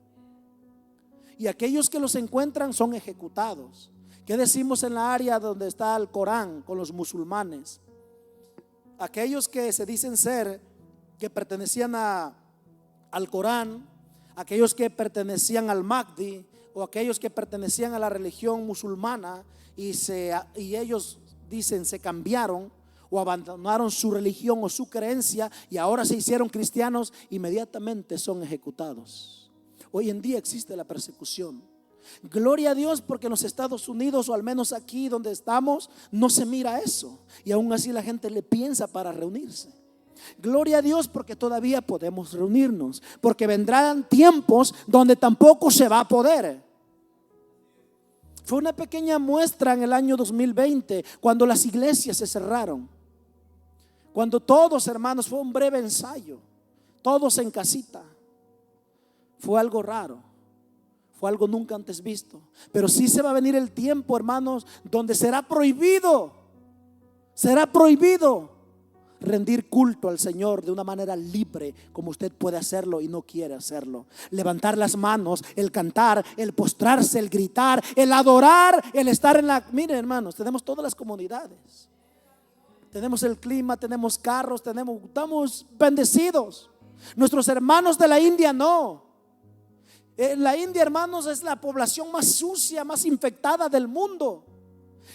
Y aquellos que los encuentran son ejecutados. ¿Qué decimos en la área donde está el Corán con los musulmanes? Aquellos que se dicen ser, que pertenecían al Corán, aquellos que pertenecían al Mahdi, o aquellos que pertenecían a la religión musulmana y ellos dicen se cambiaron o abandonaron su religión o su creencia y ahora se hicieron cristianos, inmediatamente son ejecutados. Hoy en día existe la persecución. Gloria a Dios, porque en los Estados Unidos, o al menos aquí donde estamos, no se mira eso, y aún así la gente le piensa para reunirse. Gloria a Dios, porque todavía podemos reunirnos, porque vendrán tiempos donde tampoco se va a poder. Fue una pequeña muestra en el año 2020, cuando las iglesias se cerraron, cuando todos, hermanos, fue un breve ensayo, todos en casita. Fue algo raro, Fue algo nunca antes visto. Pero sí se va a venir el tiempo, hermanos, donde será prohibido rendir culto al Señor de una manera libre, como usted puede hacerlo y no quiere hacerlo. Levantar las manos, el cantar, el postrarse, el gritar, el adorar, el estar en la... Miren, hermanos, tenemos todas las comodidades. Tenemos el clima, tenemos carros, estamos bendecidos. Nuestros hermanos de la India no. En la India, hermanos, es la población más sucia, más infectada del mundo.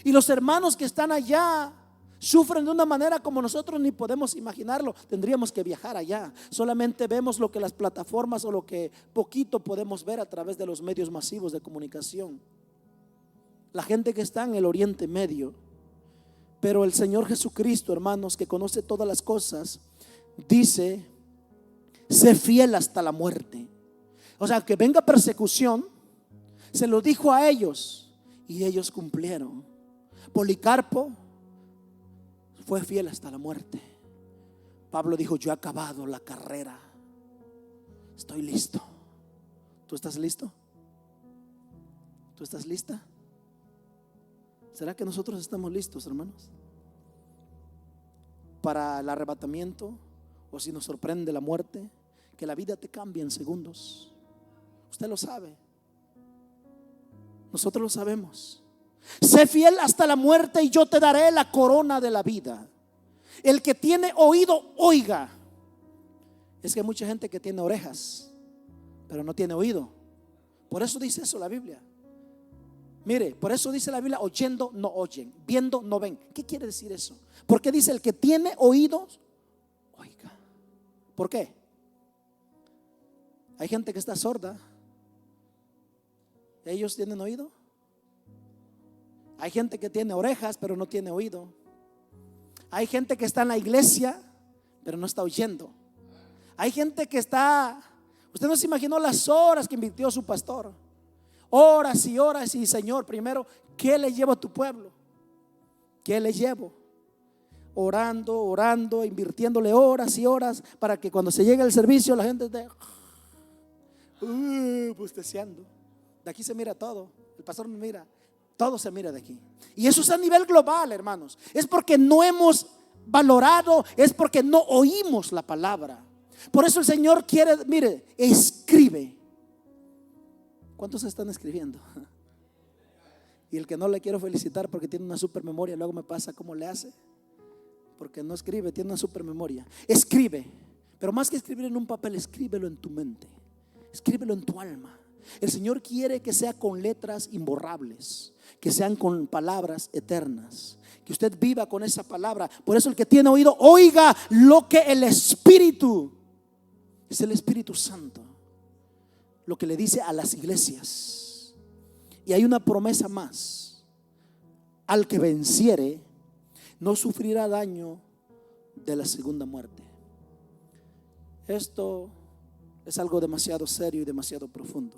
Y los hermanos que están allá sufren de una manera como nosotros ni podemos imaginarlo. Tendríamos que viajar allá. Solamente vemos lo que las plataformas o lo que poquito podemos ver a través de los medios masivos de comunicación. La gente que está en el Oriente Medio. Pero el Señor Jesucristo, hermanos, que conoce todas las cosas, dice: sé fiel hasta la muerte. O sea, que venga persecución, se lo dijo a ellos y ellos cumplieron. Policarpo fue fiel hasta la muerte. Pablo dijo: yo he acabado la carrera, estoy listo. ¿Tú estás listo? ¿Tú estás lista? ¿Será que nosotros estamos listos, hermanos, para el arrebatamiento? O si nos sorprende la muerte, que la vida te cambia en segundos. Usted lo sabe, nosotros lo sabemos. Sé fiel hasta la muerte y yo te daré la corona de la vida. El que tiene oído, oiga. Es que hay mucha gente que tiene orejas, pero no tiene oído. Por eso dice eso la Biblia. Mire, por eso dice la Biblia: oyendo no oyen, viendo no ven. ¿Qué quiere decir eso? Porque dice: el que tiene oídos, oiga. ¿Por qué? Hay gente que está sorda. ¿Ellos tienen oído? Hay gente que tiene orejas pero no tiene oído. Hay gente que está en la iglesia pero no está oyendo. Hay gente que está... Usted no se imaginó las horas que invirtió su pastor. Horas y horas. Y Señor, primero, ¿qué le llevo a tu pueblo? ¿Qué le llevo? Orando, invirtiéndole horas y horas para que cuando se llegue al servicio la gente esté bosteciando. De aquí se mira todo. El pastor me mira. Todo se mira de aquí. Y eso es a nivel global, hermanos. Es porque no hemos valorado, es porque no oímos la palabra. Por eso el Señor quiere, mire, escribe. ¿Cuántos están escribiendo? Y el que no le quiero felicitar porque tiene una super memoria, luego me pasa cómo le hace. Porque no escribe, tiene una super memoria. Escribe, pero más que escribir en un papel, escríbelo en tu mente. Escríbelo en tu alma. El Señor quiere que sea con letras imborrables, que sean con palabras eternas, que usted viva con esa palabra. Por eso el que tiene oído, oiga lo que el Espíritu, es el Espíritu Santo, lo que le dice a las iglesias. Y hay una promesa más: al que venciere no sufrirá daño de la segunda muerte. Esto es algo demasiado serio y demasiado profundo.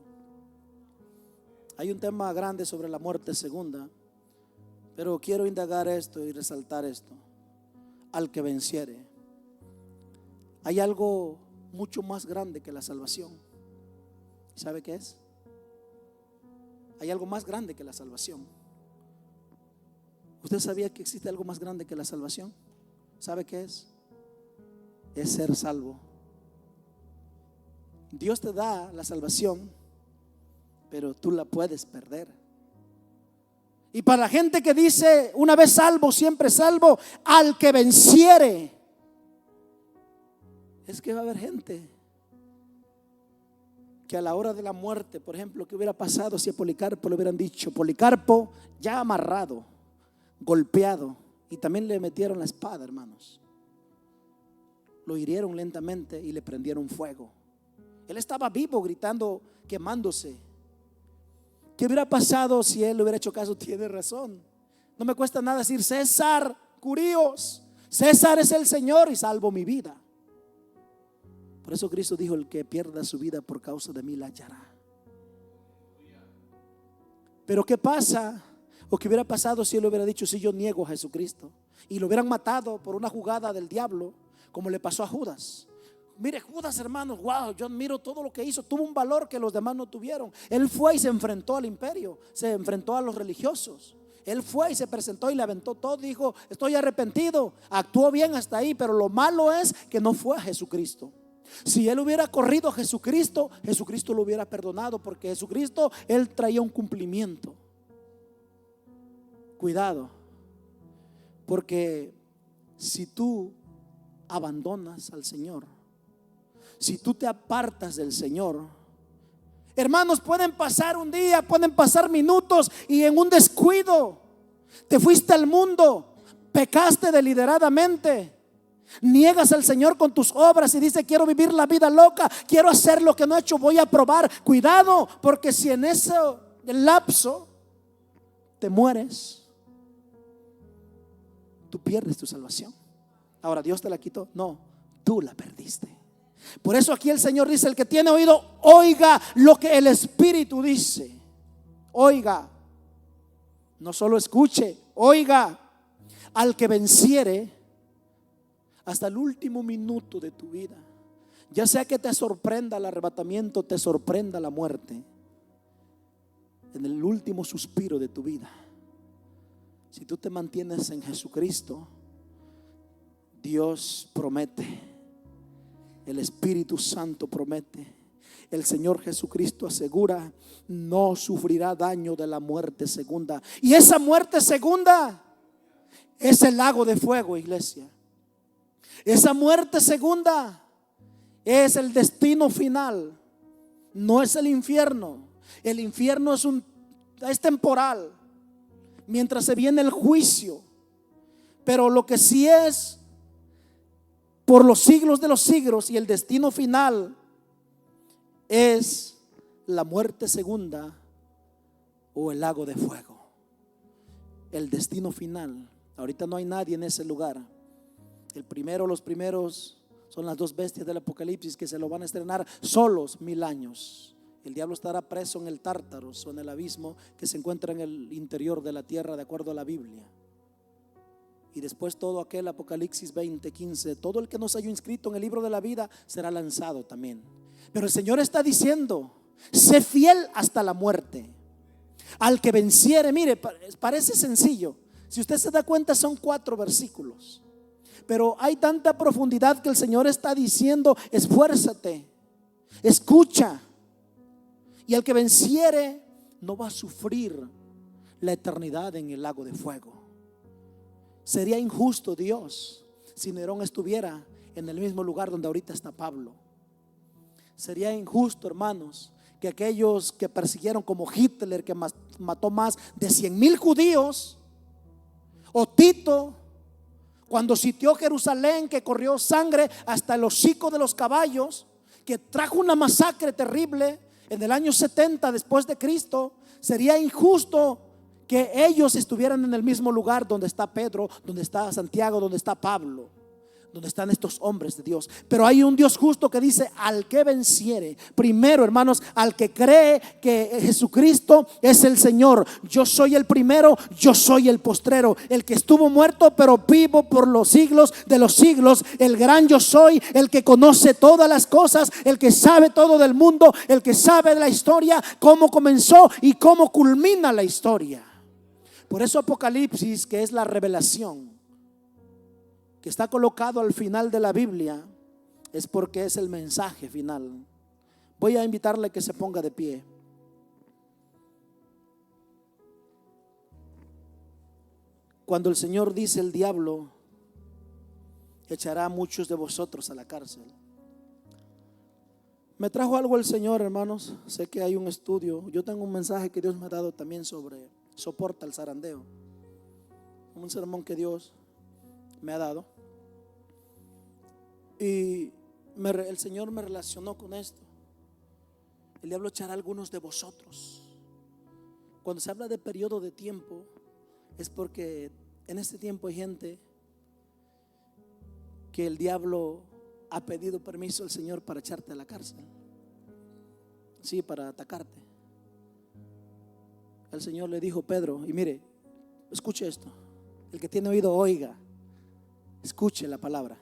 Hay un tema grande sobre la muerte segunda, pero quiero indagar esto y resaltar esto: al que venciere. Hay algo mucho más grande que la salvación. ¿Sabe qué es? Hay algo más grande que la salvación. ¿Usted sabía que existe algo más grande que la salvación? ¿Sabe qué es? Es ser salvo. Dios te da la salvación, pero tú la puedes perder. Y para la gente que dice una vez salvo, siempre salvo, al que venciere, es que va a haber gente que a la hora de la muerte, por ejemplo, ¿qué hubiera pasado si a Policarpo le hubieran dicho: Policarpo ya amarrado, golpeado, y también le metieron la espada, hermanos? Lo hirieron lentamente y le prendieron fuego. Él estaba vivo, gritando, quemándose. ¿Qué hubiera pasado si él le hubiera hecho caso? Tiene razón. No me cuesta nada decir: César, Curíos, César es el Señor y salvo mi vida. Por eso Cristo dijo: el que pierda su vida por causa de mí la hallará. Pero ¿qué pasa? ¿O qué hubiera pasado si él hubiera dicho: si yo niego a Jesucristo? Y lo hubieran matado por una jugada del diablo, como le pasó a Judas. Mire, Judas, hermanos, wow, yo admiro todo lo que hizo. Tuvo un valor que los demás no tuvieron. Él fue y se enfrentó al imperio, se enfrentó a los religiosos. Él fue y se presentó y le aventó todo. Dijo, estoy arrepentido. Actuó bien hasta ahí, pero lo malo es que no fue a Jesucristo. Si él hubiera corrido a Jesucristo, Jesucristo lo hubiera perdonado, porque Jesucristo, él traía un cumplimiento. Cuidado, porque si tú abandonas al Señor, si tú te apartas del Señor, hermanos, pueden pasar un día, pueden pasar minutos, y en un descuido te fuiste al mundo, pecaste deliberadamente, niegas al Señor con tus obras y dices, quiero vivir la vida loca, quiero hacer lo que no he hecho, voy a probar. Cuidado, porque si en ese lapso te mueres, tú pierdes tu salvación. Ahora, ¿Dios te la quitó? No, tú la perdiste. Por eso aquí el Señor dice, el que tiene oído, oiga lo que el Espíritu dice. Oiga, no solo escuche, oiga. Al que venciere hasta el último minuto de tu vida, ya sea que te sorprenda el arrebatamiento, te sorprenda la muerte, en el último suspiro de tu vida, si tú te mantienes en Jesucristo, Dios promete, el Espíritu Santo promete, el Señor Jesucristo asegura, no sufrirá daño de la muerte segunda. Y esa muerte segunda es el lago de fuego, iglesia. Esa muerte segunda es el destino final, no es el infierno. El infierno es temporal, mientras se viene el juicio. Pero lo que sí es por los siglos de los siglos, y el destino final es la muerte segunda o el lago de fuego. El destino final. Ahorita no hay nadie en ese lugar. Los primeros son las dos bestias del Apocalipsis, que se lo van a estrenar solos 1000 años. El diablo estará preso en el Tártaros, o en el abismo que se encuentra en el interior de la tierra, de acuerdo a la Biblia. Y después todo aquel, Apocalipsis 20:15, todo el que no se haya inscrito en el libro de la vida será lanzado también. Pero el Señor está diciendo, sé fiel hasta la muerte. Al que venciere, mire, parece sencillo. Si usted se da cuenta, son 4 versículos, pero hay tanta profundidad que el Señor está diciendo, esfuérzate, escucha. Y al que venciere no va a sufrir la eternidad en el lago de fuego. Sería injusto Dios si Nerón estuviera en el mismo lugar donde ahorita está Pablo. Sería injusto, hermanos, que aquellos que persiguieron, como Hitler, que mató más de 100,000 judíos, o Tito, cuando sitió Jerusalén, que corrió sangre hasta el hocico de los caballos, que trajo una masacre terrible en el año 70 después de Cristo. Sería injusto que ellos estuvieran en el mismo lugar donde está Pedro, donde está Santiago, donde está Pablo, donde están estos hombres de Dios. Pero hay un Dios justo que dice, al que venciere. Primero, hermanos, al que cree que Jesucristo es el Señor. Yo soy el primero, yo soy el postrero, el que estuvo muerto pero vivo por los siglos de los siglos, el gran yo soy, el que conoce todas las cosas, el que sabe todo del mundo, el que sabe de la historia, cómo comenzó y cómo culmina la historia. Por eso Apocalipsis, que es la revelación, que está colocado al final de la Biblia, es porque es el mensaje final. Voy a invitarle a que se ponga de pie. Cuando el Señor dice, el diablo echará a muchos de vosotros a la cárcel. Me trajo algo el Señor, hermanos. Sé que hay un estudio. Yo tengo un mensaje que Dios me ha dado también sobre soporta el zarandeo. Un sermón que Dios me ha dado. Y el Señor me relacionó con esto. El diablo echará a algunos de vosotros. Cuando se habla de periodo de tiempo, es porque en este tiempo hay gente que el diablo ha pedido permiso al Señor para echarte a la cárcel. Sí, para atacarte. El Señor le dijo a Pedro, y mire, escuche esto. El que tiene oído, oiga. Escuche la palabra.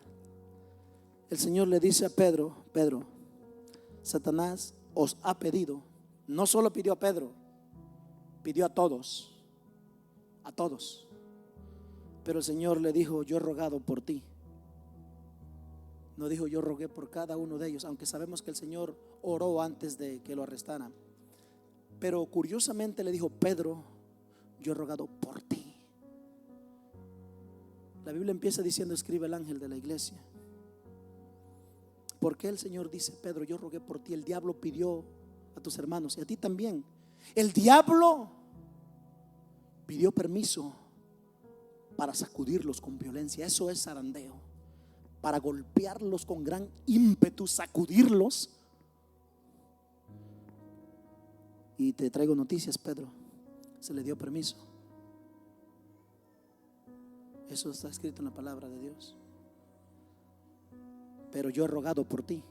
el Señor le dice a Pedro: Pedro, Satanás os ha pedido. No solo pidió a Pedro, pidió a todos, a todos. Pero el Señor le dijo: yo he rogado por ti. No dijo: yo rogué por cada uno de ellos, aunque sabemos que el Señor oró antes de que lo arrestaran. Pero curiosamente le dijo: Pedro, yo he rogado por ti. La Biblia empieza diciendo: escribe el ángel de la iglesia. ¿Por qué el Señor dice: Pedro, yo rogué por ti? El diablo pidió a tus hermanos y a ti también. El diablo pidió permiso para sacudirlos con violencia. Eso es zarandeo. Para golpearlos con gran ímpetu, sacudirlos. Y te traigo noticias, Pedro, se le dio permiso. Eso está escrito en la palabra de Dios. Pero yo he rogado por ti.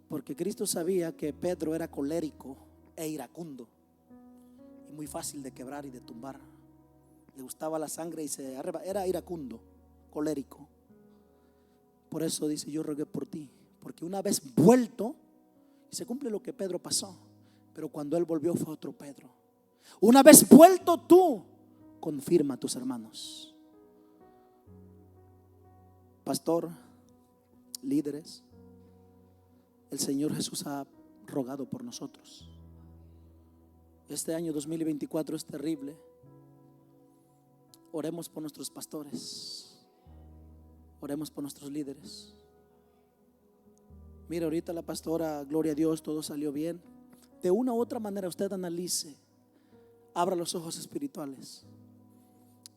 Porque Cristo sabía que Pedro era colérico e iracundo y muy fácil de quebrar y de tumbar. Le gustaba la sangre y era iracundo, colérico. Por eso dice: yo rogué por ti. Porque una vez vuelto, y se cumple lo que Pedro pasó, pero cuando él volvió fue otro Pedro. Una vez vuelto tú, confirma a tus hermanos. Pastor, líderes, el Señor Jesús ha rogado por nosotros. Este año 2024 es terrible. Oremos por nuestros pastores, oremos por nuestros líderes. Mira, ahorita la pastora, gloria a Dios, todo salió bien. De una u otra manera usted analice, abra los ojos espirituales.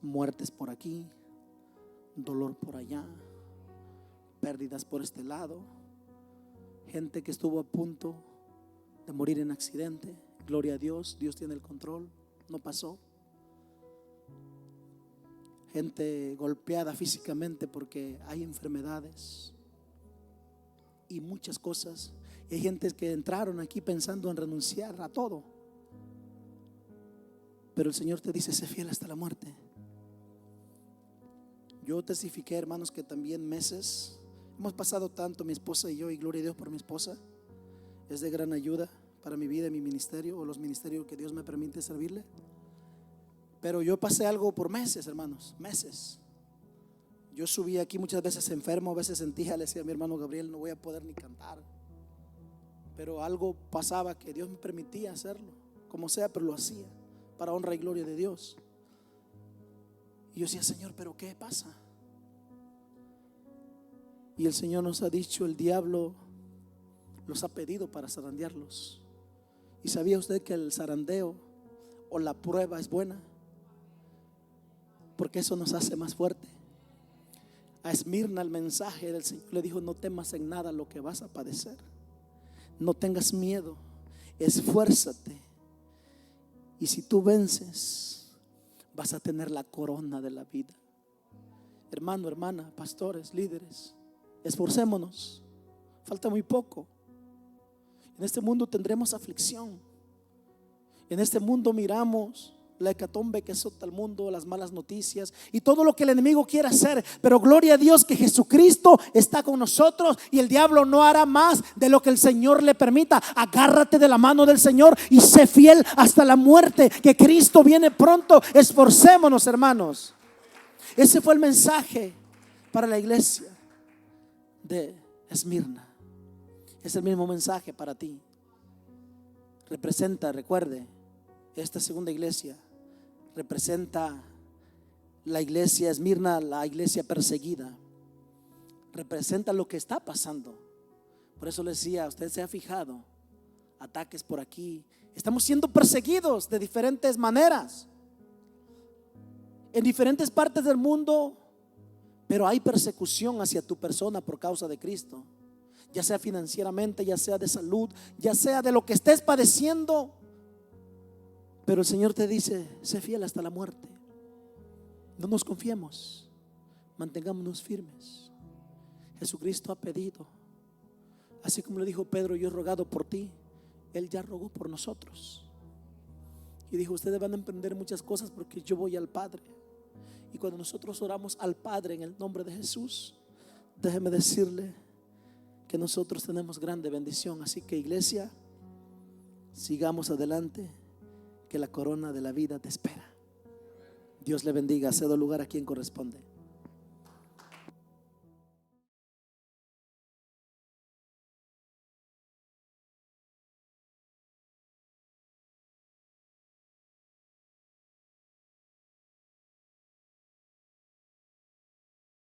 Muertes por aquí, dolor por allá, pérdidas por este lado, gente que estuvo a punto de morir en accidente. Gloria a Dios, Dios tiene el control, no pasó. Gente golpeada físicamente porque hay enfermedades y muchas cosas. Y hay gente que entraron aquí pensando en renunciar a todo, pero el Señor te dice: sé fiel hasta la muerte. Yo testifiqué, hermanos, que también meses hemos pasado tanto, mi esposa y yo, y gloria a Dios por mi esposa. Es de gran ayuda para mi vida y mi ministerio, o los ministerios que Dios me permite servirle. Pero yo pasé algo por meses, hermanos, meses. Yo subí aquí muchas veces enfermo, a veces sentía, le decía a mi hermano Gabriel: no voy a poder ni cantar. Pero algo pasaba que Dios me permitía hacerlo, como sea, pero lo hacía para honra y gloria de Dios. Y yo decía: Señor, ¿pero qué pasa? Y el Señor nos ha dicho: el diablo los ha pedido para zarandearlos. ¿Y sabía usted que el zarandeo o la prueba es buena? Porque eso nos hace más fuerte. A Esmirna el mensaje del Señor le dijo: no temas en nada lo que vas a padecer. No tengas miedo, esfuérzate. Y si tú vences, vas a tener la corona de la vida. Hermano, hermana, pastores, líderes, esforcémonos. Falta muy poco. En este mundo tendremos aflicción. En este mundo miramos la hecatombe que azota al mundo, las malas noticias y todo lo que el enemigo quiere hacer. Pero gloria a Dios que Jesucristo está con nosotros y el diablo no hará más de lo que el Señor le permita. Agárrate de la mano del Señor y sé fiel hasta la muerte, que Cristo viene pronto. Esforcémonos, hermanos. Ese fue el mensaje para la iglesia de Esmirna. Es el mismo mensaje para ti. Representa, recuerde, esta segunda iglesia representa la iglesia Esmirna, la iglesia perseguida. Representa lo que está pasando. Por eso le decía: usted se ha fijado, ataques por aquí. Estamos siendo perseguidos de diferentes maneras en diferentes partes del mundo, pero hay persecución hacia tu persona por causa de Cristo, ya sea financieramente, ya sea de salud, ya sea de lo que estés padeciendo. Pero el Señor te dice: sé fiel hasta la muerte. No nos confiemos, mantengámonos firmes. Jesucristo ha pedido, así como le dijo Pedro: yo he rogado por ti. Él ya rogó por nosotros y dijo: ustedes van a emprender muchas cosas porque yo voy al Padre. Y cuando nosotros oramos al Padre en el nombre de Jesús, déjeme decirle que nosotros tenemos grande bendición. Así que, iglesia, sigamos adelante, que la corona de la vida te espera. Dios le bendiga. Cedo lugar a quien corresponde.